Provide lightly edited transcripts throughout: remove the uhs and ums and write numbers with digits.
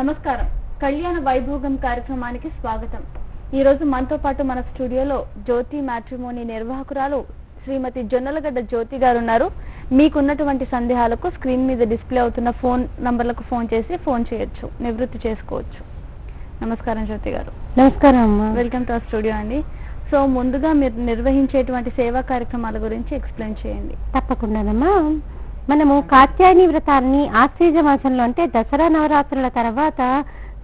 నమస్కారం. కళ్యాణ వైభోగం కార్యక్రమానికి స్వాగతం. ఈ రోజు మనతో పాటు మన స్టూడియోలో జ్యోతి మ్యాట్రిమోనీ నిర్వాహకురాలు శ్రీమతి జొన్నలగడ్డ జ్యోతి గారు ఉన్నారు. మీకున్నటువంటి సందేహాలకు స్క్రీన్ మీద డిస్ప్లే అవుతున్న ఫోన్ నంబర్లకు ఫోన్ చేసి ఫోన్ చేయొచ్చు, నివృత్తి చేసుకోవచ్చు. నమస్కారం జ్యోతి గారు. నమస్కారం అమ్మా. వెల్కమ్ టు అవర్ స్టూడియో అండి. సో ముందుగా మీరు నిర్వహించేటువంటి సేవా కార్యక్రమాల గురించి ఎక్స్ప్లెయిన్ చేయండి. తప్పకుండానమ్మా. మనము కాత్యాయని వ్రతాన్ని ఆశ్వీజ మాసంలో అంటే దసరా నవరాత్రుల తర్వాత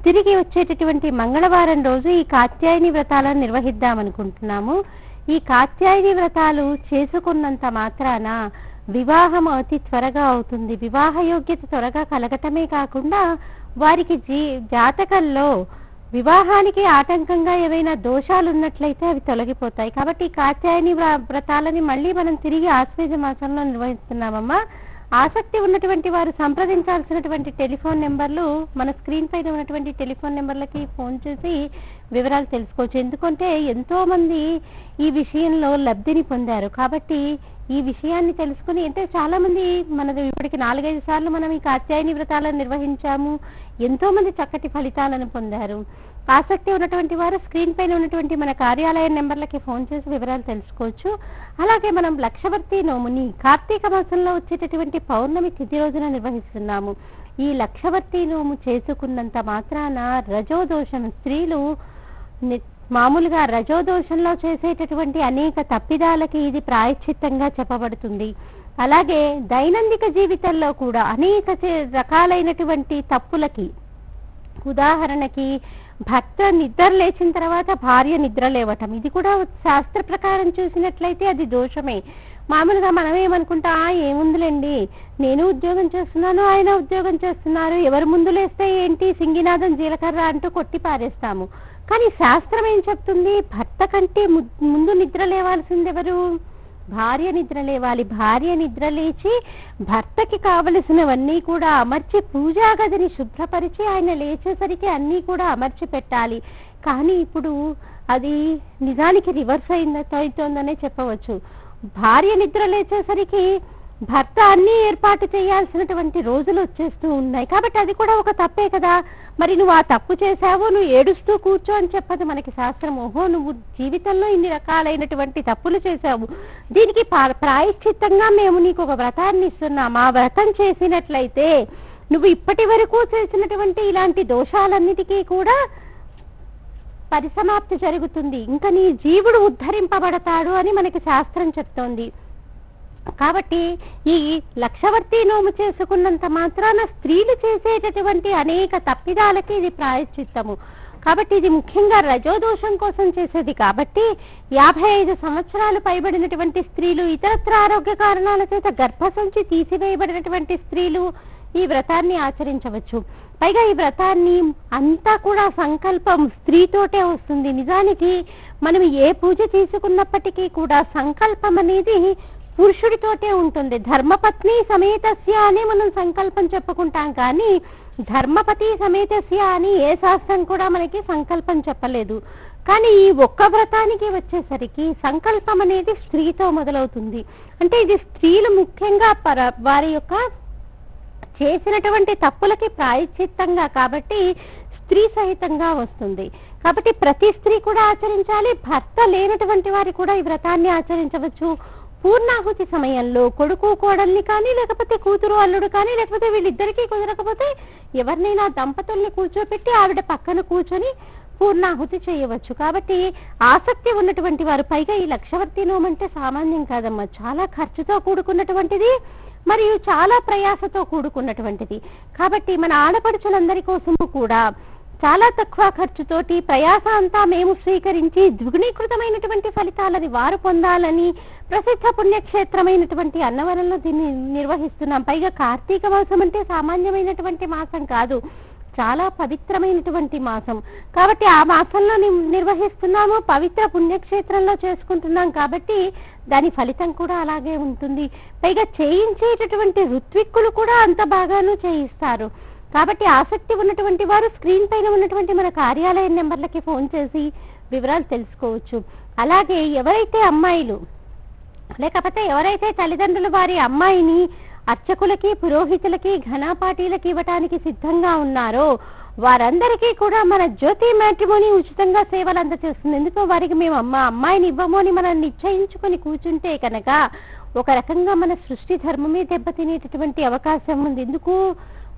తిరిగి వచ్చేటటువంటి మంగళవారం రోజు ఈ కాత్యాయని వ్రతాలను నిర్వహిద్దామనుకుంటున్నాము. ఈ కాత్యాయని వ్రతాలు చేసుకున్నంత మాత్రాన వివాహం అతి త్వరగా అవుతుంది. వివాహ యోగ్యత త్వరగా కలగటమే కాకుండా వారికి జాతకంలో వివాహానికి ఆటంకంగా ఏవైనా దోషాలు ఉన్నట్లయితే అవి తొలగిపోతాయి. కాబట్టి ఈ కాత్యాయని వ్రతాలని మళ్ళీ మనం తిరిగి ఆశ్వీజ మాసంలో నిర్వహిస్తున్నామమ్మా. ఆసక్తి ఉన్నటువంటి వారు సంప్రదించాల్సినటువంటి టెలిఫోన్ నెంబర్లు మన స్క్రీన్ పైన ఉన్నటువంటి టెలిఫోన్ నెంబర్లకి ఫోన్ చేసి వివరాలు తెలుసుకోవచ్చు. ఎందుకంటే ఎంతో మంది ఈ విషయంలో లబ్ధిని పొందారు. కాబట్టి ఈ విషయాన్ని తెలుసుకుని అంటే చాలా మంది మనది ఇప్పటికి 4-5 సార్లు మనం ఈ కాత్యాయని వ్రతాలను నిర్వహించాము. ఎంతో మంది చక్కటి ఫలితాలను పొందారు. ఆసక్తి ఉన్నటువంటి వారు స్క్రీన్ పైన ఉన్నటువంటి మన కార్యాలయ నెంబర్లకి ఫోన్ చేసి వివరాలు తెలుసుకోవచ్చు. అలాగే మనం లక్షవర్తి నోముని కార్తీక మాసంలో వచ్చేటటువంటి పౌర్ణమి తిథి రోజున నిర్వహిస్తున్నాము. ఈ లక్షవర్తి నోము చేసుకున్నంత మాత్రాన రజోదోషం స్త్రీలు మామూలుగా రజోదోషంలో చేసేటటువంటి అనేక తప్పిదాలకి ఇది ప్రాయశ్చిత్తంగా చెప్పబడుతుంది. అలాగే దైనందిక జీవితంలో కూడా అనేక రకాలైనటువంటి తప్పులకి, ఉదాహరణకి భర్త నిద్ర లేచిన తర్వాత భార్య నిద్ర లేవటం, ఇది కూడా శాస్త్ర ప్రకారం చూసినట్లయితే అది దోషమే. మామూలుగా మనం ఏమనుకుంటా, ఏముందులేండి, నేను ఉద్యోగం చేస్తున్నాను, ఆయన ఉద్యోగం చేస్తున్నారు, ఎవరు ముందు లేస్తే ఏంటి, సింగినాథం జీలకర్ర అంటూ కొట్టి పారేస్తాము. కానీ శాస్త్రం ఏం చెప్తుంది, భర్త కంటే ముందు నిద్ర లేవాల్సింది ఎవరు? భార్య నిద్ర లేవాలి. భార్య నిద్ర లేచి భర్తకి కావలసినవన్నీ కూడా అమర్చి పూజా గదిని శుభ్రపరిచి ఆయన లేచేసరికి అన్నీ కూడా అమర్చి పెట్టాలి. కానీ ఇప్పుడు అది నిజానికి రివర్స్ అవుతోందనే చెప్పవచ్చు. భార్య నిద్ర లేచేసరికి భర్త అన్ని ఏర్పాటు చేయాల్సినటువంటి రోజులు వచ్చేస్తూ ఉన్నాయి. కాబట్టి అది కూడా ఒక తప్పే కదా. మరి నువ్వు ఆ తప్పు చేశావు, నువ్వు ఏడుస్తూ కూర్చో అని చెప్పదు మనకి శాస్త్రం. ఓహో, నువ్వు జీవితంలో ఇన్ని రకాలైనటువంటి తప్పులు చేశావు, దీనికి ప్రాయశ్చిత్తంగా మేము నీకు ఒక వ్రతాన్ని ఇస్తున్నాం. ఆ వ్రతం చేసినట్లయితే నువ్వు ఇప్పటి వరకు చేసినటువంటి ఇలాంటి దోషాలన్నిటికీ కూడా పరిసమాప్తి జరుగుతుంది, ఇంకా నీ జీవుడు ఉద్ధరింపబడతాడు అని మనకి శాస్త్రం చెప్తోంది. కాబట్టి ఈ లక్షవర్తి నోము చేసుకున్నంత మాత్రాన స్త్రీలు చేసేటటువంటి అనేక తప్పిదాలకి ఇది ప్రాయశ్చిత్తము. కాబట్టి ఇది ముఖ్యంగా రజోదోషం కోసం చేసేది. కాబట్టి 55 సంవత్సరాలు పైబడినటువంటి స్త్రీలు, ఇతరత్ర ఆరోగ్య కారణాల చేత గర్భసంచి తీసివేయబడినటువంటి స్త్రీలు ఈ వ్రతాన్ని ఆచరించవచ్చు. పైగా ఈ వ్రతాన్ని అంతా కూడా సంకల్పం స్త్రీతోటే వస్తుంది. నిజానికి మనం ఏ పూజ తీసుకున్నప్పటికీ కూడా సంకల్పం అనేది పురుషుడితోటే ఉంటుంది. ధర్మపత్ని సమేతస్య అని మనం సంకల్పం చెప్పుకుంటాం, కానీ ధర్మపతి సమేతస్య అని ఏ శాస్త్రం కూడా మనకి సంకల్పం చెప్పలేదు. కానీ ఈ ఒక్క వ్రతానికి వచ్చేసరికి సంకల్పం అనేది స్త్రీతో మొదలవుతుంది. అంటే ఇది స్త్రీలు ముఖ్యంగా వారి యొక్క చేసినటువంటి తప్పులకి ప్రాయశ్చిత్తంగా, కాబట్టి స్త్రీ సహితంగా వస్తుంది. కాబట్టి ప్రతి స్త్రీ కూడా ఆచరించాలి. భర్త లేనటువంటి వారి కూడా ఈ వ్రతాన్ని ఆచరించవచ్చు. పూర్ణాహుతి సమయంలో కొడుకు కోడల్ని కానీ, లేకపోతే కూతురు అల్లుడు కానీ, లేకపోతే వీళ్ళిద్దరికీ కుదరకపోతే ఎవరినైనా దంపతుల్ని కూర్చోపెట్టి ఆవిడ పక్కన కూర్చొని పూర్ణాహుతి చేయవచ్చు. కాబట్టి ఆసక్తి ఉన్నటువంటి వారు, పైగా ఈ లక్షవర్తి నోము అంటే సామాన్యం కాదమ్మా, చాలా ఖర్చుతో కూడుకున్నటువంటిది మరియు చాలా ప్రయాసతో కూడుకున్నటువంటిది. కాబట్టి మన ఆడపడుచులందరి కోసము కూడా చాలా తక్కువ ఖర్చుతోటి ప్రయాస అంతా మేము స్వీకరించి ద్విగుణీకృతమైనటువంటి ఫలితాలని వారు పొందాలని ప్రసిద్ధ పుణ్యక్షేత్రమైనటువంటి అన్నవరంలో దీన్ని నిర్వహిస్తున్నాం. పైగా కార్తీక మాసం అంటే సామాన్యమైనటువంటి మాసం కాదు, చాలా పవిత్రమైనటువంటి మాసం. కాబట్టి ఆ మాసంలో నిర్వహిస్తున్నాము, పవిత్ర పుణ్యక్షేత్రంలో చేసుకుంటున్నాం. కాబట్టి దాని ఫలితం కూడా అలాగే ఉంటుంది. పైగా చేయించేటటువంటి ఋత్విక్కులు కూడా అంత బాగాను చేయిస్తారు. కాబట్టి ఆసక్తి ఉన్నటువంటి వారు స్క్రీన్ పైన ఉన్నటువంటి మన కార్యాలయ నెంబర్లకి ఫోన్ చేసి వివరాలు తెలుసుకోవచ్చు. అలాగే ఎవరైతే అమ్మాయిలు లేకపోతే ఎవరైతే తల్లిదండ్రులు వారి అమ్మాయిని అర్చకులకి, పురోహితులకి, ఘనాపాటీలకి ఇవ్వటానికి సిద్ధంగా ఉన్నారో వారందరికీ కూడా మన జ్యోతి మ్యాట్రిమోనీ ఉచితంగా సేవలు అందజేస్తుంది. ఎందుకో వారికి మేము అమ్మాయిని ఇవ్వము అని మనం నిశ్చయించుకొని కూర్చుంటే కనుక ఒక రకంగా మన సృష్టి ధర్మమే దెబ్బతినేటటువంటి అవకాశం ఉంది. ఎందుకు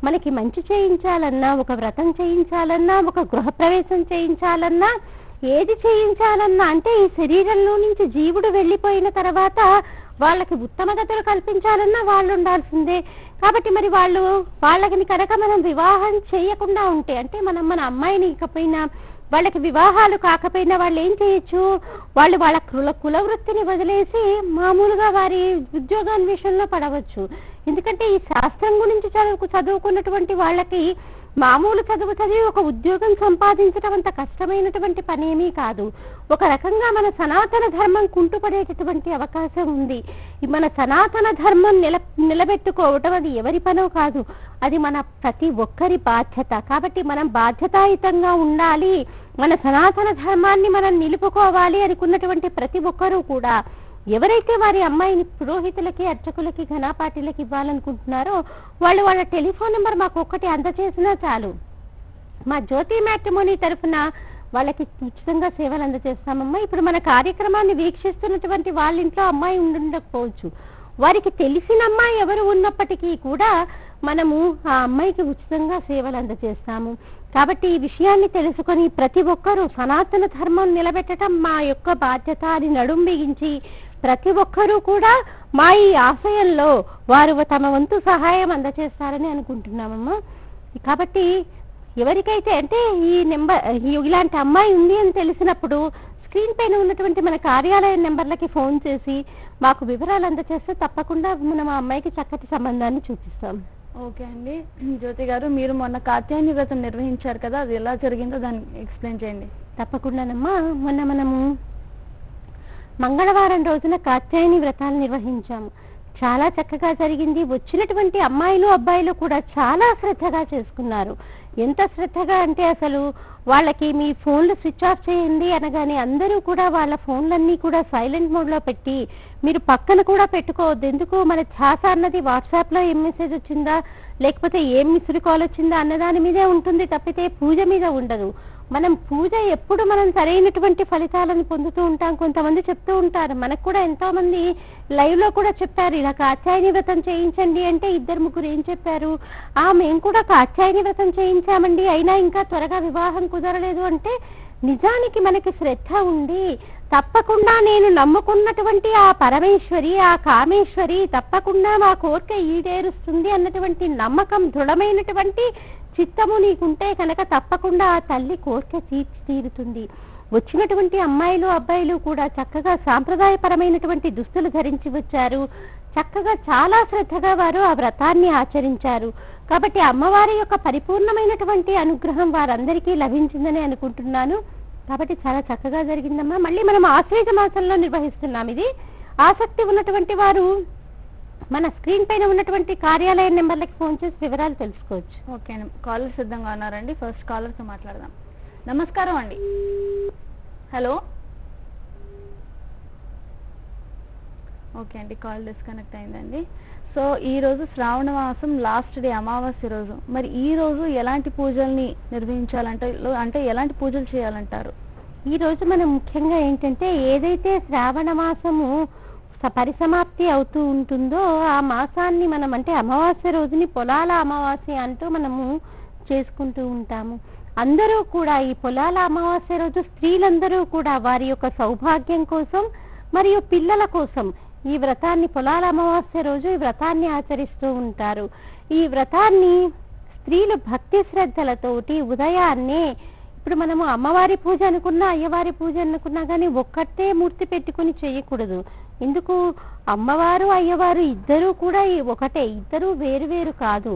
మనకి మంచి చేయించాలన్నా, ఒక వ్రతం చేయించాలన్నా, ఒక గృహప్రవేశం చేయించాలన్నా, ఏది చేయించాలన్నా అంటే ఈ శరీరంలో నుంచి జీవుడు వెళ్ళిపోయిన తర్వాత వాళ్ళకి ఉత్తమ గతులు కల్పించాలన్నా వాళ్ళు ఉండాల్సిందే. కాబట్టి మరి వాళ్ళకి కనుక మనం వివాహం చేయకుండా ఉంటే, అంటే మనం మన అమ్మాయిని ఇకపోయినా వాళ్ళకి వివాహాలు కాకపోయినా వాళ్ళు ఏం చేయొచ్చు, వాళ్ళ కుల వృత్తిని వదిలేసి మామూలుగా వారి ఉద్యోగాన్వేషణలో పడవచ్చు. ఎందుకంటే ఈ శాస్త్రం గురించి చదువుకున్నటువంటి వాళ్ళకి మామూలు చదువు చదివి ఒక ఉద్యోగం సంపాదించడం అంత కష్టమైనటువంటి పనేమీ కాదు. ఒక రకంగా మన సనాతన ధర్మం కుంటుపడేటటువంటి అవకాశం ఉంది. మన సనాతన ధర్మం నిలబెట్టుకోవటం అది ఎవరి పనో కాదు, అది మన ప్రతి ఒక్కరి బాధ్యత. కాబట్టి మనం బాధ్యతాయుతంగా ఉండాలి, మన సనాతన ధర్మాన్ని మనం నిలుపుకోవాలి అనుకున్నటువంటి ప్రతి ఒక్కరూ కూడా ఎవరైతే వారి అమ్మాయిని పురోహితులకి, అర్చకులకి, ఘనాపాటిలకి ఇవ్వాలనుకుంటున్నారో వాళ్ళ టెలిఫోన్ నెంబర్ మాకు ఒక్కటి అందజేసినా చాలు. మా జ్యోతి మ్యాట్రిమోనీ తరఫున వాళ్ళకి ఉచితంగా సేవలు అందజేస్తామమ్మా. ఇప్పుడు మన కార్యక్రమాన్ని వీక్షిస్తున్నటువంటి వాళ్ళ ఇంట్లో అమ్మాయి ఉండకపోవచ్చు, వారికి తెలిసిన అమ్మాయి ఎవరు ఉన్నప్పటికీ కూడా మనము ఆ అమ్మాయికి ఉచితంగా సేవలు అందజేస్తాము. కాబట్టి ఈ విషయాన్ని తెలుసుకొని ప్రతి ఒక్కరూ సనాతన ధర్మం నిలబెట్టడం మా యొక్క బాధ్యత అని నడుం బిగించి ప్రతి ఒక్కరూ కూడా మా ఈ ఆశయంలో వారు తమ వంతు సహాయం అందజేస్తారని అనుకుంటున్నామమ్మా. కాబట్టి ఎవరికైతే అంటే ఈ నెంబర్ ఇలాంటి అమ్మాయి ఉంది అని తెలిసినప్పుడు స్క్రీన్ పైన ఉన్నటువంటి మన కార్యాలయ నెంబర్లకి ఫోన్ చేసి మాకు వివరాలు అందజేస్తే తప్పకుండా మనం ఆ అమ్మాయికి చక్కటి సంబంధాన్ని చూపిస్తాం. ఓకే అండి. జ్యోతి గారు, మీరు మొన్న కాత్యాయని వ్రతం నిర్వహించారు కదా, అది ఎలా జరిగిందో దాన్ని ఎక్స్ప్లెయిన్ చేయండి. తప్పకుండానమ్మా. మొన్న మనము మంగళవారం రోజున కాత్యాయని వ్రతాన్ని నిర్వహించాము. చాలా చక్కగా జరిగింది. వచ్చినటువంటి అమ్మాయిలు అబ్బాయిలు కూడా చాలా శ్రద్ధగా చేసుకున్నారు. ఎంత శ్రద్ధగా అంటే అసలు వాళ్ళకి మీ ఫోన్లు స్విచ్ ఆఫ్ చేయండి అనగానే అందరూ కూడా వాళ్ళ ఫోన్లన్నీ కూడా సైలెంట్ మోడ్ లో పెట్టి మీరు పక్కన కూడా పెట్టుకోవద్దు. ఎందుకు మన ధ్యాస అన్నది వాట్సాప్ లో ఏం మెసేజ్ వచ్చిందా లేకపోతే ఏం మిస్డ్ కాల్ వచ్చిందా అన్నదాని మీదే ఉంటుంది తప్పితే పూజ మీద ఉండదు. మనం పూజ ఎప్పుడు మనం సరైనటువంటి ఫలితాలను పొందుతూ ఉంటాం. కొంతమంది చెప్తూ ఉంటారు, మనకు కూడా ఎంతో మంది లైవ్ లో కూడా చెప్పారు ఇలా కాత్యాయని వ్రతం చేయించండి అంటే 2-3 ఏం చెప్పారు, మేము కూడా కాత్యాయని వ్రతం చేయించామండి అయినా ఇంకా త్వరగా వివాహం కుదరలేదు అంటే నిజానికి మనకి శ్రద్ధ ఉండి తప్పకుండా నేను నమ్ముకున్నటువంటి ఆ పరమేశ్వరి, ఆ కామేశ్వరి తప్పకుండా మా కోరిక ఈడేరుస్తుంది అన్నటువంటి నమ్మకం, దృఢమైనటువంటి చిత్తము నీకుంటే కనుక తప్పకుండా ఆ తల్లి కోరిక తీరుతుంది. వచ్చినటువంటి అమ్మాయిలు అబ్బాయిలు కూడా చక్కగా సాంప్రదాయపరమైనటువంటి దుస్తులు ధరించి వచ్చారు. చక్కగా చాలా శ్రద్ధగా వారు ఆ వ్రతాన్ని ఆచరించారు. కాబట్టి అమ్మవారి యొక్క పరిపూర్ణమైనటువంటి అనుగ్రహం వారందరికీ లభించిందని అనుకుంటున్నాను. కాబట్టి చాలా చక్కగా జరిగిందమ్మా. మళ్ళీ మనం ఆశ్వేజ మాసంలో నిర్వహిస్తున్నాం. ఇది ఆసక్తి ఉన్నటువంటి వారు మన స్క్రీన్ పైన ఉన్నటువంటి కార్యాలయ నెంబర్లకి ఫోన్ చేసి వివరాలు తెలుసుకోవచ్చు. ఓకే అండి. కాలర్ సిద్ధంగా ఉన్నారండి. ఫస్ట్ కాలర్ తో మాట్లాడదాం. నమస్కారం అండి. హలో. ఓకే అండి, కాల్ డిస్కనెక్ట్ అయిందండి. సో ఈ రోజు శ్రావణ మాసం లాస్ట్ డే, అమావాస్య రోజు. మరి ఈ రోజు ఎలాంటి పూజల్ని అంటే ఎలాంటి పూజలు చేయాలంటారు? ఈ రోజు మనం ముఖ్యంగా ఏంటంటే ఏదైతే శ్రావణ మాసము పరిసమాప్తి అవుతూ ఉంటుందో ఆ మాసాన్ని మనం అంటే అమావాస్య రోజుని పొలాల అమావాస్య అంటూ మనము చేసుకుంటూ ఉంటాము. అందరూ కూడా ఈ పొలాల అమావాస్య రోజు స్త్రీలందరూ కూడా వారి యొక్క సౌభాగ్యం కోసం మరియు పిల్లల కోసం ఈ వ్రతాన్ని పొలాల అమావాస్య రోజు ఈ వ్రతాన్ని ఆచరిస్తూ ఉంటారు. ఈ వ్రతాన్ని స్త్రీలు భక్తి శ్రద్ధలతోటి ఉదయాన్నే, ఇప్పుడు మనము అమ్మవారి పూజ అనుకున్నా అయ్యవారి పూజ అనుకున్నా కానీ ఒక్కటే మూర్తి పెట్టుకుని చేయకూడదు. ఎందుకు, అమ్మవారు అయ్యవారు ఇద్దరూ కూడా ఒకటే, ఇద్దరు వేరు వేరు కాదు.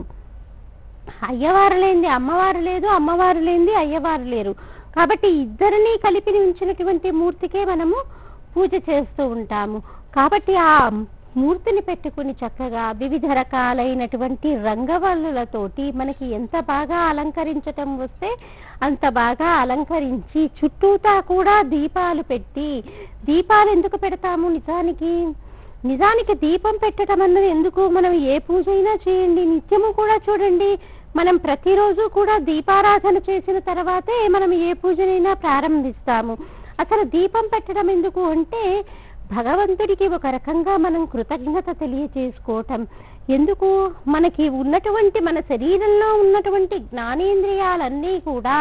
అయ్యవారు లేనిది అమ్మవారు లేదు, అమ్మవారు లేనిది అయ్యవారు లేరు. కాబట్టి ఇద్దరిని కలిపి ఉంచినటువంటి మూర్తికే మనము పూజ చేస్తూ ఉంటాము. కాబట్టి ఆ మూర్తిని పెట్టుకుని చక్కగా వివిధ రకాలైనటువంటి రంగవల్లులతోటి మనకి ఎంత బాగా అలంకరించటం వస్తే అంత బాగా అలంకరించి చుట్టూతా కూడా దీపాలు పెట్టి, దీపాలు ఎందుకు పెడతాము, నిజానికి దీపం పెట్టడం అన్నది ఎందుకు, మనం ఏ పూజ అయినా చేయండి నిత్యము కూడా చూడండి మనం ప్రతిరోజు కూడా దీపారాధన చేసిన తర్వాతే మనం ఏ పూజనైనా ప్రారంభిస్తాము. అసలు దీపం పెట్టడం ఎందుకు అంటే భగవంతుడికి ఒక రకంగా మనం కృతజ్ఞత తెలియచేసుకోవటం. ఎందుకు? మనకి ఉన్నటువంటి మన శరీరంలో ఉన్నటువంటి జ్ఞానేంద్రియాలన్నీ కూడా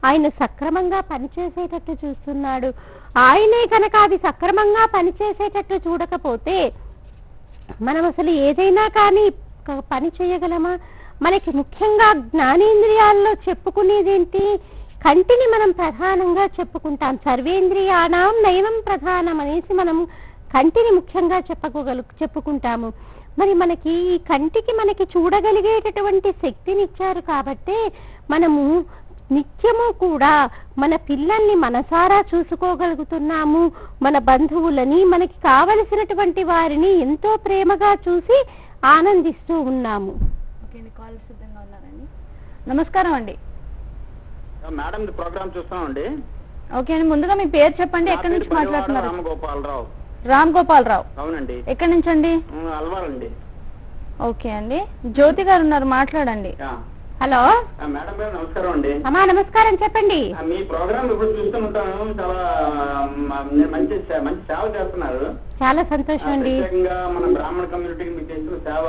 ఆయన సక్రమంగా పనిచేసేటట్టు చూస్తున్నాడు. ఆయనే కనుక అది సక్రమంగా పనిచేసేటట్టు చూడకపోతే మనం అసలు ఏదైనా కానీ పని చేయగలమా? మనకి ముఖ్యంగా జ్ఞానేంద్రియాల్లో చెప్పుకునేదేంటి? కంటిని మనం ప్రధానంగా చెప్పుకుంటాం. సర్వేంద్రియాణం నయనం ప్రధానం అనేసి మనం కంటిని ముఖ్యంగా చెప్పుకుంటాము. మరి మనకి ఈ కంటికి మనకి చూడగలిగేటటువంటి శక్తిని ఇచ్చారు కాబట్టి మనము నిత్యము కూడా మన పిల్లల్ని మనసారా చూసుకోగలుగుతున్నాము. మన బంధువులని, మనకి కావలసినటువంటి వారిని ఎంతో ప్రేమగా చూసి ఆనందిస్తూ ఉన్నాము. కాల్ సిద్ధంగా ఉన్నారండి. నమస్కారం అండి. మేడం ప్రోగ్రామ్ చూస్తామండి. ఓకే అండి, ముందుగా మీ పేరు చెప్పండి, ఎక్కడి నుంచి మాట్లాడుతున్నారు? రామగోపాలరావు. రామగోపాలరావు. అవునండి. ఎక్కడి నుంచి అండి? అల్వారండి. ఓకే అండి, జ్యోతి గారు ఉన్నారు, మాట్లాడండి. హలో మేడం గారు నమస్కారం అండి. అమ్మా నమస్కారం, చెప్పండి. మీ ప్రోగ్రామ్ ఇప్పుడు చూస్తూ ఉంటాను. చాలా మంచి మంచి సేవ చేస్తున్నారు. చాలా సంతోషం అండి. ప్రత్యేకంగా మన బ్రాహ్మణ కమ్యూనిటీకి మీకు చేస్తున్న సేవ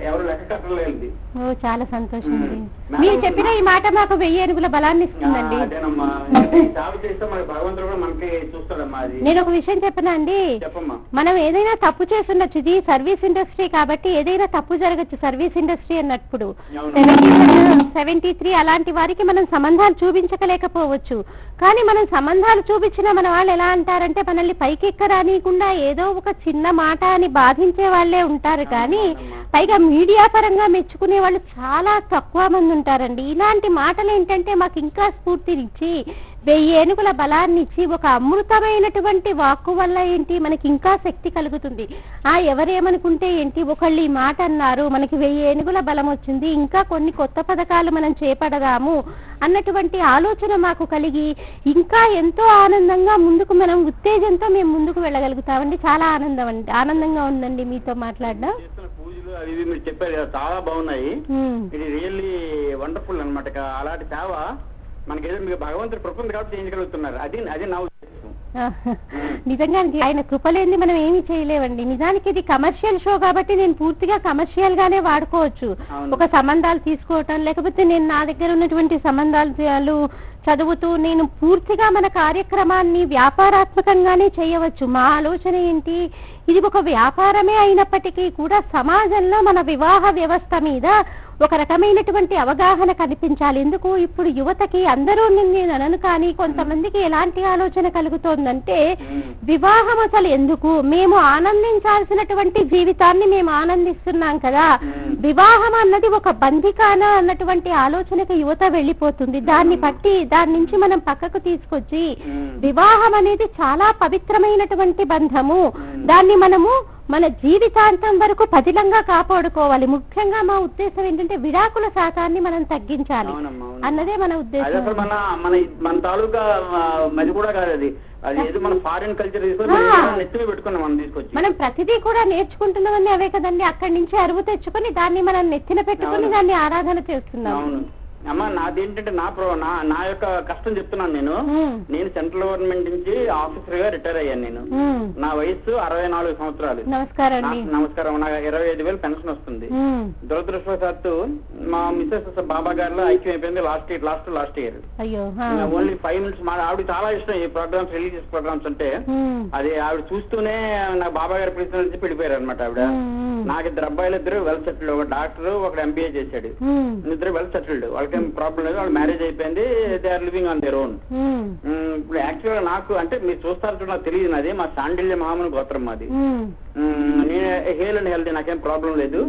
ఎవరు లెక్క కట్టలేదు. ఓ చాలా సంతోషం అండి. మీరు చెప్పిన ఈ మాట మాకు 1000 ఏనుగుల బలాన్ని ఇస్తుందండి. అదేనమ్మా, సేవ చేస్తే మరి భగవంతుడు కూడా మనకి చూస్తాడమ్మా. అది నేను ఒక విషయం చెప్పనా అండి? చెప్పమ్మా. మనం ఏదైనా తప్పు చేస్తుండొచ్చు. ఇది సర్వీస్ ఇండస్ట్రీ కాబట్టి ఏదైనా తప్పు జరగచ్చు. సర్వీస్ ఇండస్ట్రీ అన్నప్పుడు 73 అలాంటి వారికి మనం సంబంధాలు చూపించలేకపోవచ్చు. కానీ మనం సంబంధాలు చూపించిన మన వాళ్ళు ఎలా అంటారంటే మనల్ని పైకి ఎక్కరానియకుండా ఏదో ఒక చిన్న మాట అని బాధించే వాళ్ళే ఉంటారు. కానీ పైగా మీడియా పరంగా మెచ్చుకునే వాళ్ళు చాలా తక్కువ మంది ఉంటారండి. ఇలాంటి మాటలు ఏంటంటే మాకు ఇంకా స్ఫూర్తినిచ్చి 1000 ఏనుగుల బలాన్ని ఇచ్చి ఒక అమృతమైనటువంటి వాక్కు వల్ల ఏంటి మనకి ఇంకా శక్తి కలుగుతుంది. ఎవరేమనుకుంటే ఏంటి, ఒకళ్ళు ఈ మాట అన్నారు, మనకి 1000 ఏనుగుల బలం వచ్చింది, ఇంకా కొన్ని కొత్త పథకాలు మనం చేపడదాము అన్నటువంటి ఆలోచన మాకు కలిగి ఇంకా ఎంతో ఆనందంగా ముందుకు మనం ఉత్తేజంతో మేము ముందుకు వెళ్ళగలుగుతామండి. చాలా ఆనందంగా ఉందండి మీతో మాట్లాడడం. పూజలు అవి మీరు చెప్పారు కదా, చాలా బాగున్నాయి. ఇది రియల్లీ వండర్ఫుల్ అన్నమాట. అలాంటి సేవ మనకి ఏదో మీకు భగవంతుడు కృప ఉంది కాబట్టి చేయగలుగుతున్నారు. అది నా ఉద్దేశం. నిజంగా ఆయన కృపలేంది మనం ఏమి చేయలేవండి. నిజానికి ఇది కమర్షియల్ షో కాబట్టి నేను పూర్తిగా కమర్షియల్ గానే వాడుకోవచ్చు. ఒక సంబంధాలు తీసుకోవటం, లేకపోతే నేను నా దగ్గర ఉన్నటువంటి సంబంధాలు చదువుతూ నేను పూర్తిగా మన కార్యక్రమాన్ని వ్యాపారాత్మకంగానే చేయవచ్చు. మా ఆలోచన ఏంటి, ఇది ఒక వ్యాపారమే అయినప్పటికీ కూడా సమాజంలో మన వివాహ వ్యవస్థ మీద ఒక రకమైనటువంటి అవగాహన కనిపించాలి. ఎందుకు ఇప్పుడు యువతకి అందరూ నేను అనను కానీ కొంతమందికి ఎలాంటి ఆలోచన కలుగుతోందంటే వివాహం అసలు ఎందుకు, మేము ఆనందించాల్సినటువంటి జీవితాన్ని మేము ఆనందిస్తున్నాం కదా, వివాహం అన్నది ఒక బంధికాన అన్నటువంటి ఆలోచనకి యువత వెళ్ళిపోతుంది. దాన్ని బట్టి దాని నుంచి మనం పక్కకు తీసుకొచ్చి వివాహం అనేది చాలా పవిత్రమైనటువంటి బంధము, దాన్ని మనము మన జీవితాంతం వరకు పదిలంగా కాపాడుకోవాలి. ముఖ్యంగా మా ఉద్దేశం ఏంటంటే విడాకుల శాతాన్ని మనం తగ్గించాలి అన్నదే మన ఉద్దేశం. మన తాలూకా అది కూడా కాదు, అది ఏదో మన ఫారిన్ కల్చర్ నెత్తిని పెట్టుకున్నాం మనం తీసుకొచ్చి. మనం ప్రతిదీ కూడా నేర్చుకుంటున్నామని అవే కదండి, అక్కడి నుంచి అరువు తెచ్చుకొని దాన్ని మనం నెత్తిన పెట్టుకుని దాన్ని ఆరాధన చేస్తున్నాం. అమ్మా నాదేంటంటే నా యొక్క కష్టం చెప్తున్నాను. నేను సెంట్రల్ గవర్నమెంట్ నుంచి ఆఫీసర్ గా రిటైర్ అయ్యాను. నేను నా వయసు 64 సంవత్సరాలు. నమస్కారం. నాకు 25,000 పెన్షన్ వస్తుంది. దురదృష్టవశాత్తు మా మిస్సెస్ బాబా గారిలో ఐక్యం అయిపోయింది లాస్ట్ ఇయర్. Only 5 minutes. ఆవిడ చాలా ఇష్టం ఈ ప్రోగ్రామ్స్, రిలీజియస్ ప్రోగ్రామ్స్ అంటే. అది ఆవిడ చూస్తూనే నాకు బాబా గారి ప్రిన్సిపల్ నుంచి పిడిపోయారు అనమాట ఆవిడ. నాకు 2 అబ్బాయిలు, 2 వెల్ సెటిల్డ్. ఒక డాక్టర్, ఒక MBA చేశాడు. 2 వెల్ సెటిల్డ్. వాళ్ళకి ప్రాబ్లం లేదు, వాళ్ళు మ్యారేజ్ అయిపోయింది. They are living on their own. ఇప్పుడు యాక్చువల్ గా నాకు అంటే మీరు చూస్తారు నాకు తెలియదు, అది మా శాండిల్య మహాముని గోత్రం మాది. నేను హేల్ అండ్ హెల్తీ, నాకేం ప్రాబ్లం లేదు.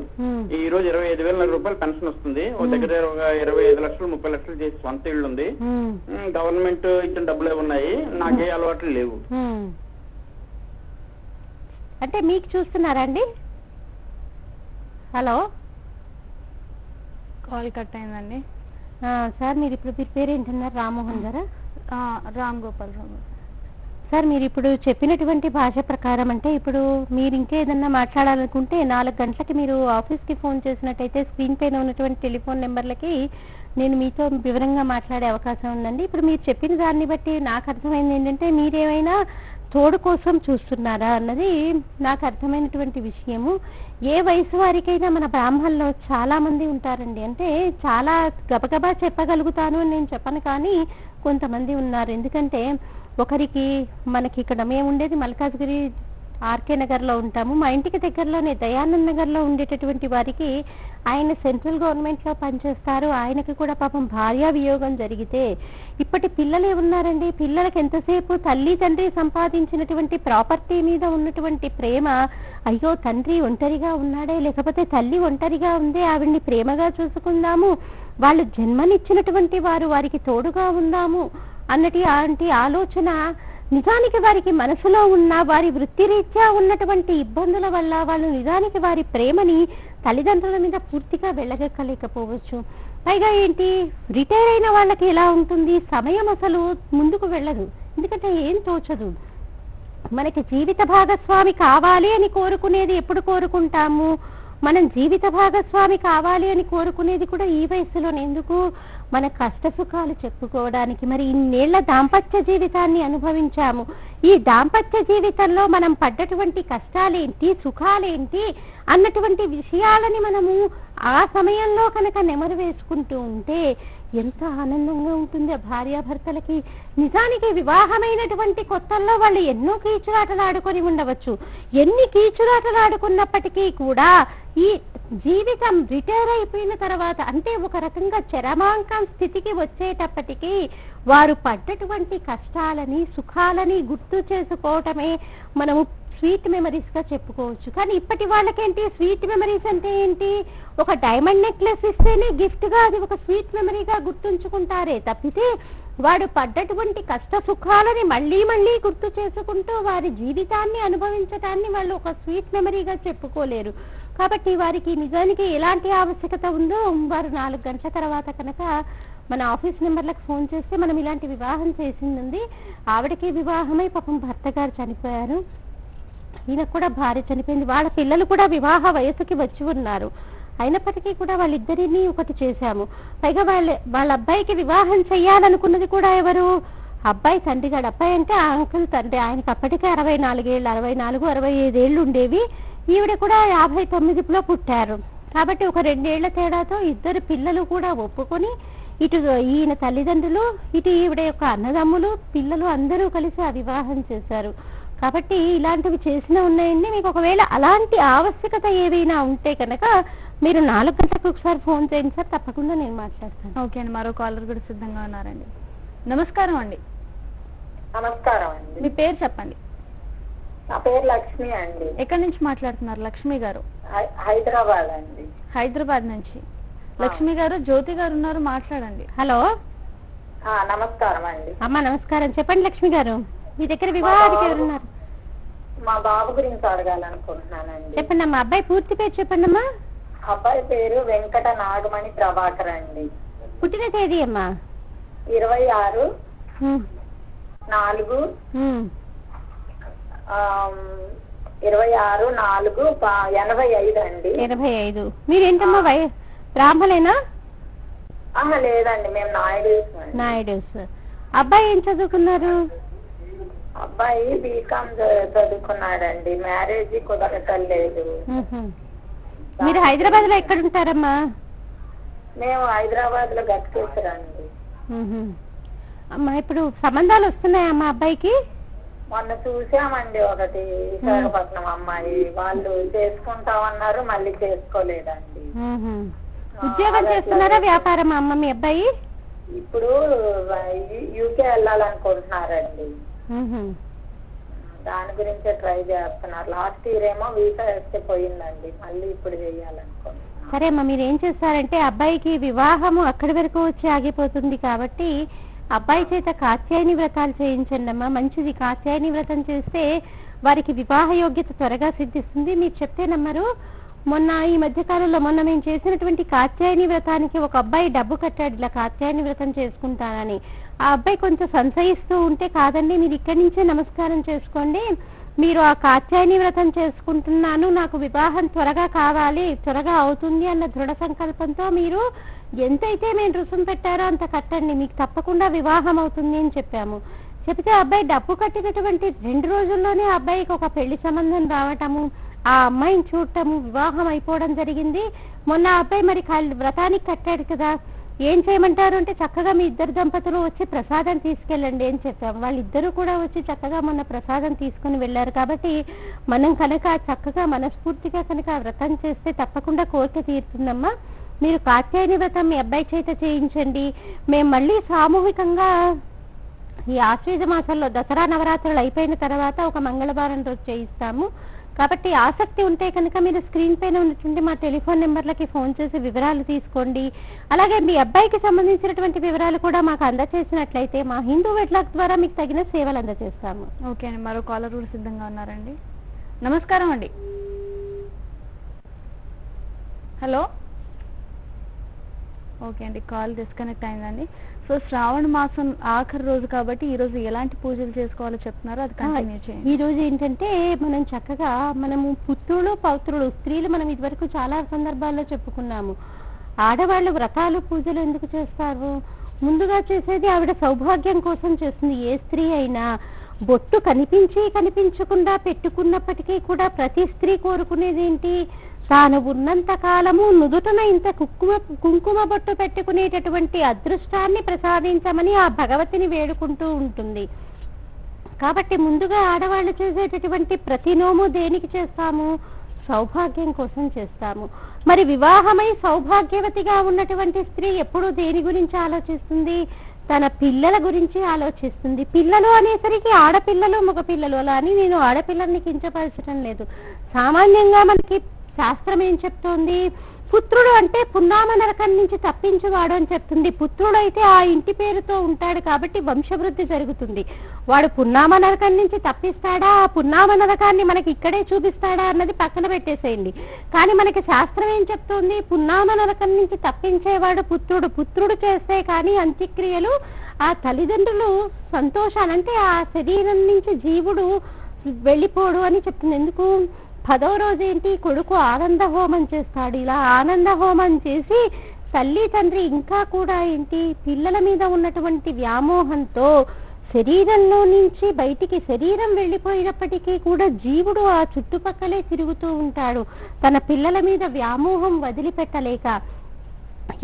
ఈ రోజు 25,000 రూపాయలు పెన్షన్ వస్తుంది. ఒక దగ్గర ఒక 25 లక్షలు 30 లక్షలు చేసి సొంత ఇళ్ళు ఉంది. గవర్నమెంట్ ఇచ్చిన డబ్బులే ఉన్నాయి, నాకే అలవాట్లు లేవు. అంటే మీకు చూస్తున్నారా అండి? హలో, కాల్ కట్ అయిందండి. సార్ మీరు ఇప్పుడు మీ పేరేంటన్నారు? రామ్మోహన్ గారా? రామ్ గోపాల్ రావు. సార్ మీరు ఇప్పుడు చెప్పినటువంటి భాష ప్రకారం అంటే ఇప్పుడు మీరు ఇంకేదన్నా మాట్లాడాలనుకుంటే 4 గంటలకి మీరు ఆఫీస్కి ఫోన్ చేసినట్టయితే స్క్రీన్ పైన ఉన్నటువంటి టెలిఫోన్ నెంబర్లకి నేను మీతో వివరంగా మాట్లాడే అవకాశం ఉందండి. ఇప్పుడు మీరు చెప్పిన దాన్ని బట్టి నాకు అర్థమైంది ఏంటంటే మీరేమైనా తోడు కోసం చూస్తున్నారా అన్నది నాకు అర్థమైనటువంటి విషయము. ఏ వయసు వారికైనా మన బ్రాహ్మణుల్లో చాలా మంది ఉంటారండి. అంటే చాలా గబగబా చెప్పగలుగుతాను అని నేను చెప్పను, కానీ కొంతమంది ఉన్నారు. ఎందుకంటే ఒకరికి మనకి ఇక్కడ మేము ఉండేది మల్కాజ్గిరి ఆర్కే నగర్లో ఉంటాము. మా ఇంటికి దగ్గరలోనే దయానంద్ నగర్లో ఉండేటటువంటి వారికి ఆయన సెంట్రల్ గవర్నమెంట్లో పనిచేస్తారు. ఆయనకి కూడా పాపం భార్య వియోగం జరిగితే ఇప్పటి పిల్లలు ఏమున్నారండి, పిల్లలకి ఎంతసేపు తల్లి తండ్రి సంపాదించినటువంటి ప్రాపర్టీ మీద ఉన్నటువంటి ప్రేమ, అయ్యో తండ్రి ఒంటరిగా ఉన్నాడే, లేకపోతే తల్లి ఒంటరిగా ఉందే, ఆవిడ్ని ప్రేమగా చూసుకుందాము, వాళ్ళు జన్మనిచ్చినటువంటి వారు వారికి తోడుగా ఉందాము అన్నటి ఆలోచన నిజానికి వారికి మనసులో ఉన్న వారి వృత్తిరీత్యా ఉన్నటువంటి ఇబ్బందుల వల్ల వాళ్ళు నిజానికి వారి ప్రేమని తల్లిదండ్రుల మీద పూర్తిగా వెళ్ళగక్కలేకపోవచ్చు. పైగా ఏంటి, రిటైర్ అయిన వాళ్ళకి ఎలా ఉంటుంది, సమయం అసలు ముందుకు వెళ్ళదు. ఎందుకంటే ఏం తోచదు. మనకి జీవిత భాగస్వామి కావాలి అని కోరుకునేది ఎప్పుడు కోరుకుంటాము, మనం జీవిత భాగస్వామి కావాలి అని కోరుకునేది కూడా ఈ వయసులోనే. ఎందుకు, మన కష్ట సుఖాలు చెప్పుకోవడానికి. మరి ఇన్నేళ్ల దాంపత్య జీవితాన్ని అనుభవించాము. ఈ దాంపత్య జీవితంలో మనం పడ్డటువంటి కష్టాలేంటి, సుఖాలేంటి అన్నటువంటి విషయాలని మనము ఆ సమయంలో కనుక నెమరు వేసుకుంటూ ఉంటే ఎంత ఆనందంగా ఉంటుంది ఆ భార్యాభర్తలకి. నిజానికి వివాహమైనటువంటి కొత్తల్లో వాళ్ళు ఎన్నో కీచులాటలు ఆడుకొని ఉండవచ్చు. ఎన్ని కీచులాటలు ఆడుకున్నప్పటికీ కూడా ఈ జీవితం రిటైర్ అయిపోయిన తర్వాత, అంటే ఒక రకంగా చరమాంకం స్థితికి వచ్చేటప్పటికీ వారు పడ్డటువంటి కష్టాలని సుఖాలని గుర్తు చేసుకోవటమే మనము స్వీట్ మెమరీస్ గా చెప్పుకోవచ్చు. కానీ ఇప్పటి వాళ్ళకేంటి, స్వీట్ మెమరీస్ అంటే ఏంటి, ఒక డైమండ్ నెక్లెస్ ఇస్తేనే గిఫ్ట్ గా అది ఒక స్వీట్ మెమరీగా గుర్తుంచుకుంటారే తప్పితే వాడు పడ్డటువంటి కష్ట సుఖాలని మళ్ళీ మళ్ళీ గుర్తు చేసుకుంటూ వారి జీవితాన్ని అనుభవించటాన్ని వాళ్ళు ఒక స్వీట్ మెమరీగా చెప్పుకోలేరు. కాబట్టి వారికి నిజానికి ఎలాంటి ఆవశ్యకత ఉందో వారు 4 గంటల తర్వాత కనుక మన ఆఫీస్ నెంబర్లకు ఫోన్ చేస్తే, మనం ఇలాంటి వివాహం చేసింది, ఆవిడకి వివాహమై పాపం భర్త గారు చనిపోయారు, ఈయనకు కూడా భార్య చనిపోయింది, వాళ్ళ పిల్లలు కూడా వివాహ వయసుకి వచ్చి ఉన్నారు, అయినప్పటికీ కూడా వాళ్ళిద్దరినీ ఒకటి చేశాము. పైగా వాళ్ళ అబ్బాయికి వివాహం చెయ్యాలనుకున్నది కూడా ఎవరు, అబ్బాయి తండ్రి గారు. అబ్బాయి అంటే ఆ అంకుల్ తండ్రి. ఆయనకి అప్పటికే 64 ఏళ్ళు, 64, 65 ఏళ్ళు ఉండేవి. ఈవిడ కూడా 59లో పుట్టారు. కాబట్టి ఒక 2 ఏళ్ల తేడాతో ఇద్దరు పిల్లలు కూడా ఒప్పుకొని, ఇటు ఈయన తల్లిదండ్రులు, ఇటు ఈవిడ యొక్క అన్నదమ్ములు, పిల్లలు అందరూ కలిసి ఆ వివాహం చేశారు. కాబట్టి ఇలాంటివి చేసిన ఉన్నాయండి. మీకు ఒకవేళ అలాంటి ఆవశ్యకత ఏదైనా ఉంటే కనుక మీరు 4 గంటలకు ఒకసారి ఫోన్ చేయండి సార్, తప్పకుండా నేను మాట్లాడతాను. ఓకే అండి, మరో కాలర్ కూడా సిద్ధంగా ఉన్నారండి. నమస్కారం అండి. నమస్కారం అండి. మీ పేరు చెప్పండి. నా పేరు లక్ష్మి అండి. ఎక్కడి నుంచి మాట్లాడుతున్నారు లక్ష్మి గారు? హైదరాబాద్ అండి. హైదరాబాద్ నుంచి. లక్ష్మి గారు, జ్యోతి గారు ఉన్నారు, మాట్లాడండి. హలో, నమస్కారం అండి. అమ్మా నమస్కారం. చెప్పండి లక్ష్మి గారు, మీ దగ్గర వివాహానికి ఎవరున్నారు? మా బాబు గురించి అడగాలనుకుంటున్నానండి. చెప్పండి అమ్మా. అబ్బాయి పూర్తి పేరు చెప్పండి అమ్మా. అబ్బాయి పేరు వెంకట నాగమణి ప్రభాకర్ అండి. పుట్టిన తేదీ అమ్మా? 26/4/85 అండి. 85. మీరేంటమ్మా బ్రాహ్మలేనా? లేదండి, మేము నాయుడు. అబ్బాయి ఏం చదువుకున్నారు? అబ్బాయి బీకామ్ చదువుకున్నాడండి. మ్యారేజ్ కుదరటలేదు. మీరు హైదరాబాద్ లో ఎక్కడ ఉంటారమ్మా? మేము హైదరాబాద్ లో గట్కేసరండి. అమ్మా ఇప్పుడు సంబంధాలు వస్తున్నాయమ్మా అబ్బాయికి? మొన్న చూసామండి ఒకటి, విశాఖపట్నం అమ్మాయి. వాళ్ళు చేసుకుంటామన్నారు, మళ్ళీ చేసుకోలేదండి. ఉద్యోగం చేస్తున్నారా వ్యాపారం అమ్మ మీ అబ్బాయి? ఇప్పుడు యూకే వెళ్ళాలనుకుంటున్నారండి. దాని గురించే ట్రై చేస్తున్నారు. లాస్ట్ ఇయర్ ఏమో వీసా వేస్తే పోయిందండి, మళ్ళీ ఇప్పుడు చేయాలనుకుంటున్నారు. సరే అమ్మా, మీరు ఏం చేస్తారంటే అబ్బాయికి వివాహము అక్కడి వరకు వచ్చి ఆగిపోతుంది కాబట్టి అబ్బాయి చేత కాత్యాయని వ్రతాలు చేయించండి అమ్మా. మంచిది. కాత్యాయని వ్రతం చేస్తే వారికి వివాహ యోగ్యత త్వరగా సిద్ధిస్తుంది. మీరు చెప్తే నమ్మరు. మొన్న ఈ మధ్య కాలంలో మొన్న మేము చేసినటువంటి కాత్యాయని వ్రతానికి ఒక అబ్బాయి డబ్బు కట్టాడు, ఇలా కాత్యాయని వ్రతం చేసుకుంటానని. ఆ అబ్బాయి కొంచెం సంశయిస్తూ ఉంటే, కాదండి మీరు ఇక్కడి నుంచే నమస్కారం చేసుకోండి, మీరు ఆ కాత్యాయని వ్రతం చేసుకుంటున్నాను, నాకు వివాహం త్వరగా కావాలి, త్వరగా అవుతుంది అన్న దృఢ సంకల్పంతో మీరు ఎంతైతే మేము రుసుం పెట్టారో అంత కట్టండి, మీకు తప్పకుండా వివాహం అవుతుంది అని చెప్పాము. చెప్తే అబ్బాయి డబ్బు కట్టినటువంటి 2 రోజుల్లోనే అబ్బాయికి ఒక పెళ్లి సంబంధం రావటము, ఆ అమ్మాయిని చూడటము, వివాహం అయిపోవడం జరిగింది. మొన్న అబ్బాయి మరి వ్రతానికి కట్టాడు కదా, ఏం చేయమంటారు అంటే చక్కగా మీ ఇద్దరు దంపతులు వచ్చి ప్రసాదం తీసుకెళ్ళండి అని చెప్పాము. వాళ్ళిద్దరూ కూడా వచ్చి చక్కగా మొన్న ప్రసాదం తీసుకుని వెళ్ళారు. కాబట్టి మనం కనుక చక్కగా మనస్ఫూర్తిగా కనుక వ్రతం చేస్తే తప్పకుండా కోరిక తీరుతుందమ్మా. మీరు కాత్యాయని వ్రతం మీ అబ్బాయి చేత చేయించండి. మేము మళ్ళీ సామూహికంగా ఈ ఆశ్వేజ మాసంలో దసరా నవరాత్రులు అయిపోయిన తర్వాత ఒక మంగళవారం రోజు చేయిస్తాము. కాబట్టి ఆసక్తి ఉంటే కనుక మీరు స్క్రీన్ పైన ఉన్నటువంటి మా టెలిఫోన్ నెంబర్లకి ఫోన్ చేసి వివరాలు తీసుకోండి. అలాగే మీ అబ్బాయికి సంబంధించినటువంటి వివరాలు కూడా మాకు అందజేసినట్లయితే మా హిందూ వెడ్లాక్ ద్వారా మీకు తగిన సేవలు అందజేస్తాము. ఓకే అండి, మరో కాలర్ కూడా సిద్ధంగా ఉన్నారండి. నమస్కారం అండి. హలో. ఓకే అండి, కాల్ డిస్కనెక్ట్ అయిందండి. సో శ్రావణ మాసం ఆఖరి రోజు కాబట్టి ఈ రోజు ఎలాంటి పూజలు చేసుకోవాలో చెప్తున్నారు, అది కంటిన్యూ చేయండి. ఈ రోజు ఏంటంటే మనం చక్కగా మనము పుత్రులు పౌత్రులు స్త్రీలు మనం ఇదివరకు చాలా సందర్భాల్లో చెప్పుకున్నాము. ఆడవాళ్ళు వ్రతాలు పూజలు ఎందుకు చేస్తారు? ముందుగా చేసేది ఆవిడ సౌభాగ్యం కోసం చేస్తుంది. ఏ స్త్రీ అయినా బొట్టు కనిపించి కనిపించకుండా పెట్టుకున్నప్పటికీ కూడా ప్రతి స్త్రీ కోరుకునేది ఏంటి? తాను ఉన్నంత కాలము నుదుటన ఇంత కుంకుమ బొట్టు పెట్టుకునేటటువంటి అదృష్టాన్ని ప్రసాదించమని ఆ భగవతిని వేడుకుంటూ ఉంటుంది. కాబట్టి ముందుగా ఆడవాళ్ళు చేసేటటువంటి ప్రతి నోము దేనికి చేస్తాము? సౌభాగ్యం కోసం చేస్తాము. మరి వివాహమై సౌభాగ్యవతిగా ఉన్నటువంటి స్త్రీ ఎప్పుడు దేని గురించి ఆలోచిస్తుంది? తన పిల్లల గురించి ఆలోచిస్తుంది. పిల్లలు అనేసరికి ఆడపిల్లలు మగపిల్లలు అలా అని నేను ఆడపిల్లల్ని కించపరచడం లేదు. సామాన్యంగా మనకి శాస్త్రం ఏం చెప్తోంది? పుత్రుడు అంటే పున్నామ నరకం నుంచి తప్పించువాడు అని చెప్తుంది. పుత్రుడు అయితే ఆ ఇంటి పేరుతో ఉంటాడు కాబట్టి వంశవృద్ధి జరుగుతుంది. వాడు పున్నామ నరకం నుంచి తప్పిస్తాడా, ఆ పున్నామ నరకాన్ని మనకి ఇక్కడే చూపిస్తాడా అన్నది పక్కన పెట్టేసేయండి. కానీ మనకి శాస్త్రం ఏం చెప్తోంది? పున్నామ నరకం నుంచి తప్పించేవాడు పుత్రుడు. పుత్రుడు చేస్తే కానీ అంత్యక్రియలు ఆ తల్లిదండ్రులు సంతోషాలంటే ఆ శరీరం నుంచి జీవుడు వెళ్ళిపోడు అని చెప్తుంది. ఎందుకు? 10వ రోజు ఏంటి? కొడుకు ఆనంద హోమం చేస్తాడు. ఇలా ఆనంద హోమం చేసి తల్లి తండ్రి ఇంకా కూడా ఏంటి పిల్లల మీద ఉన్నటువంటి వ్యామోహంతో శరీరంలో నుంచి బయటికి శరీరం వెళ్ళిపోయినప్పటికీ కూడా జీవుడు ఆ చుట్టుపక్కలే తిరుగుతూ ఉంటాడు. తన పిల్లల మీద వ్యామోహం వదిలిపెట్టలేక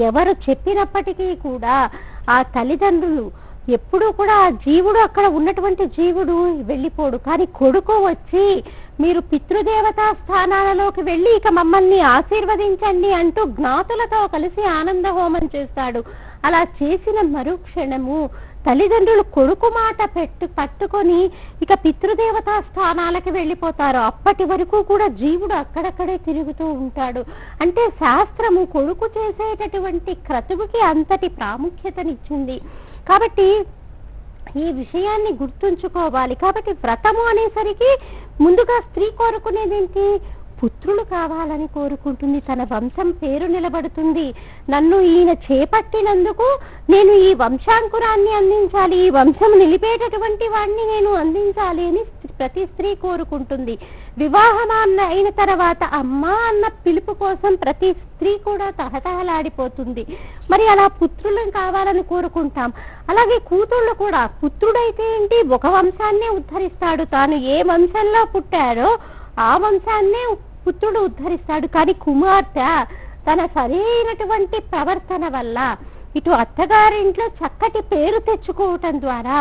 ఎవరు చెప్పినప్పటికీ కూడా ఆ తల్లిదండ్రులు ఎప్పుడూ కూడా ఆ జీవుడు అక్కడ ఉన్నటువంటి జీవుడు వెళ్ళిపోడు. కానీ కొడుకు వచ్చి మీరు పితృదేవతా స్థానాలలోకి వెళ్ళి ఇక మమ్మల్ని ఆశీర్వదించండి అంటూ జ్ఞాతులతో కలిసి ఆనంద హోమం చేస్తాడు. అలా చేసిన మరుక్షణము తల్లిదండ్రులు కొడుకు మాట పట్టుకొని ఇక పితృదేవతా స్థానాలకి వెళ్ళిపోతారు. అప్పటి వరకు కూడా జీవుడు అక్కడక్కడే తిరుగుతూ ఉంటాడు. అంటే శాస్త్రము కొడుకు చేసేటటువంటి క్రతువుకి అంతటి ప్రాముఖ్యతనిచ్చింది. కాబట్టి ఈ విషయాన్ని గుర్తుంచుకోవాలి. కాబట్టి వ్రతము అనేసరికి ముందుగా స్త్రీ కోరుకునేది ఏంటి? పుత్రులు కావాలని కోరుకుంటుంది. తన వంశం పేరు నిలబడుతుంది. నన్ను ఈయన చేపట్టినందుకు నేను ఈ వంశాంకురాన్ని అందించాలి, ఈ వంశం నిలిపేటటువంటి వాడిని నేను అందించాలి అని ప్రతి స్త్రీ కోరుకుంటుంది. వివాహం అయిన తర్వాత అమ్మ అన్న పిలుపు కోసం ప్రతి స్త్రీ కూడా తహతహలాడిపోతుంది. మరి అలా పుత్రులను కావాలని కోరుకుంటాం. అలాగే కూతుళ్ళు కూడా పుత్రుడైతే ఏంటి? ఒక వంశాన్నే ఉద్ధరిస్తాడు. తాను ఏ వంశంలో పుట్టాడో ఆ వంశాన్నే పుత్రుడు ఉద్ధరిస్తాడు. కానీ కుమార్తె తన సరైనటువంటి ప్రవర్తన వల్ల ఇటు అత్తగారింట్లో చక్కటి పేరు తెచ్చుకోవటం ద్వారా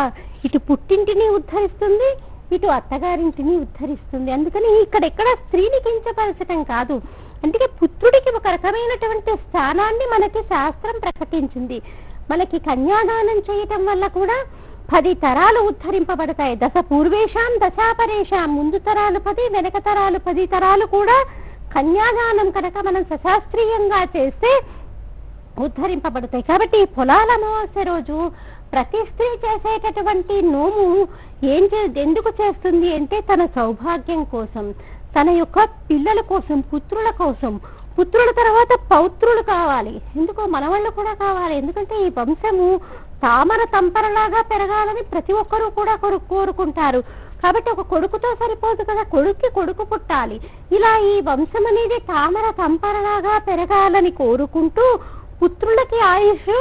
ఇటు పుట్టింటిని ఉద్ధరిస్తుంది, ఇటు అత్తగారింటిని ఉద్ధరిస్తుంది. అందుకని ఇక్కడెక్కడ స్త్రీని కించపరచటం కాదు. అందుకే పుత్రుడికి ఒక రకమైనటువంటి స్థానాన్ని మనకి శాస్త్రం ప్రకటించింది. మనకి కన్యాదానం చేయటం వల్ల కూడా 10 తరాలు ఉద్ధరింపబడతాయి. దశ పూర్వేషాం దశాపరేషాం, ముందు తరాలు 10, వెనక తరాలు 10 తరాలు కూడా కన్యాదానం కనుక మనం సశాస్త్రీయంగా చేస్తే ఉద్ధరింపబడతాయి. కాబట్టి పొలాల అమావాస్య రోజు ప్రతి స్త్రీ చేసేటటువంటి నోము ఎందుకు చేస్తుంది అంటే తన సౌభాగ్యం కోసం, తన యొక్క పిల్లల కోసం, పుత్రుల కోసం. పుత్రుల తర్వాత పౌత్రులు కావాలి. ఎందుకో మనవాళ్ళు కూడా కావాలి. ఎందుకంటే ఈ వంశము తామర తంపరలాగా పెరగాలని ప్రతి ఒక్కరూ కూడా కోరుకుంటారు. కాబట్టి ఒక కొడుకుతో సరిపోదు కదా, కొడుక్కి కొడుకు పుట్టాలి. ఇలా ఈ వంశం అనేది తామర తంపరలాగా పెరగాలని కోరుకుంటూ, పుత్రులకి ఆయుష్,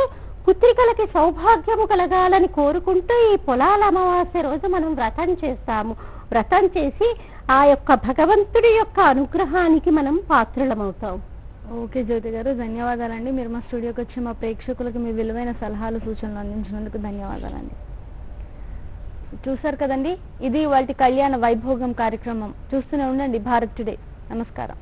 పుత్రికలకి సౌభాగ్యము కలగాలని కోరుకుంటూ ఈ పొలాల అమావాస్య రోజు మనం వ్రతం చేస్తాము. వ్రతం చేసి ఆ యొక్క భగవంతుడి యొక్క అనుగ్రహానికి మనం పాత్రులమవుతాం. ఓకే జ్యోతి గారు, ధన్యవాదాలండి. మీరు మా స్టూడియోకి వచ్చి మా ప్రేక్షకులకు మీ విలువైన సలహాలు సూచనలు అందించినందుకు ధన్యవాదాలండి. చూశారు కదండి, ఇది ఇవాల్టి కళ్యాణ వైభోగం కార్యక్రమం. చూస్తూనే ఉండండి భారత్ టుడే. నమస్కారం.